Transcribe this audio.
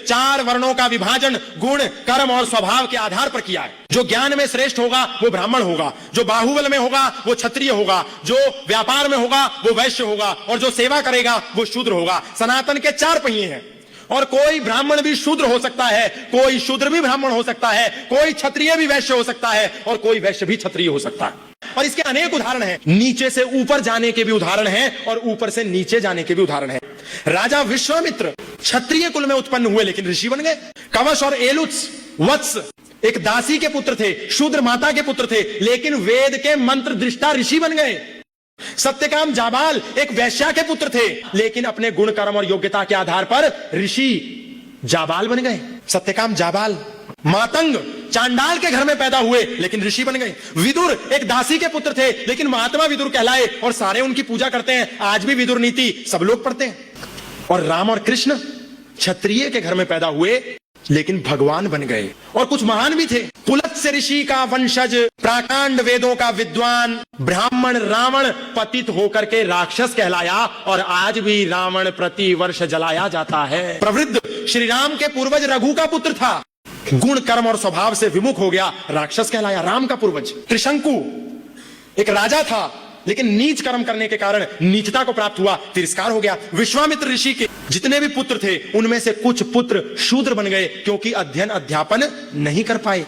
4 वर्णों का विभाजन गुण, कर्म और स्वभाव के आधार पर किया है। जो ज्ञान में श्रेष्ठ होगा वो ब्राह्मण होगा, जो बाहुबल में होगा वो क्षत्रिय होगा, जो व्यापार में होगा वो वैश्य होगा, और जो सेवा करेगा वो शूद्र होगा। सनातन के 4 पहिए हैं, और कोई ब्राह्मण भी शूद्र हो सकता है, कोई शूद्र भी ब्राह्मण हो सकता है, कोई क्षत्रिय भी वैश्य हो सकता है, और कोई वैश्य भी क्षत्रिय हो सकता है। और इसके अनेक उदाहरण हैं। नीचे से ऊपर जाने के भी उदाहरण हैं और ऊपर से नीचे जाने के भी उदाहरण हैं। राजा विश्वामित्र क्षत्रिय कुल में उत्पन्न हुए लेकिन ऋषि बन गए। कवश और एलुत्स वत्स एक दासी के पुत्र थे, शूद्र माता के पुत्र थे, लेकिन वेद के मंत्र दृष्टा ऋषि बन गए। सत्यकाम जाबाल एक वैश्या के पुत्र थे, लेकिन अपने गुण कर्म और योग्यता के आधार पर ऋषि जाबाल बन गए। सत्यकाम जाबाल। मातंग चांडाल के घर में पैदा हुए लेकिन ऋषि बन गए। विदुर एक दासी के पुत्र थे, लेकिन महात्मा विदुर कहलाए और सारे उनकी पूजा करते हैं। आज भी विदुर नीति सब लोग पढ़ते हैं। और राम और कृष्ण क्षत्रिय के घर में पैदा हुए लेकिन भगवान बन गए, और कुछ महान भी थे। पुलत्स्य ऋषि का वंशज, प्राकांड वेदों का विद्वान ब्राह्मण रावण पतित होकर के राक्षस कहलाया, और आज भी रावण प्रति वर्ष जलाया जाता है। प्रवृद्ध श्री राम के पूर्वज रघु का पुत्र था, गुण कर्म और स्वभाव से विमुख हो गया, राक्षस कहलाया। राम का पूर्वज त्रिशंकु एक राजा था, लेकिन नीच कर्म करने के कारण नीचता को प्राप्त हुआ, तिरस्कार हो गया। विश्वामित्र ऋषि के जितने भी पुत्र थे उनमें से कुछ पुत्र शूद्र बन गए, क्योंकि अध्ययन अध्यापन नहीं कर पाए।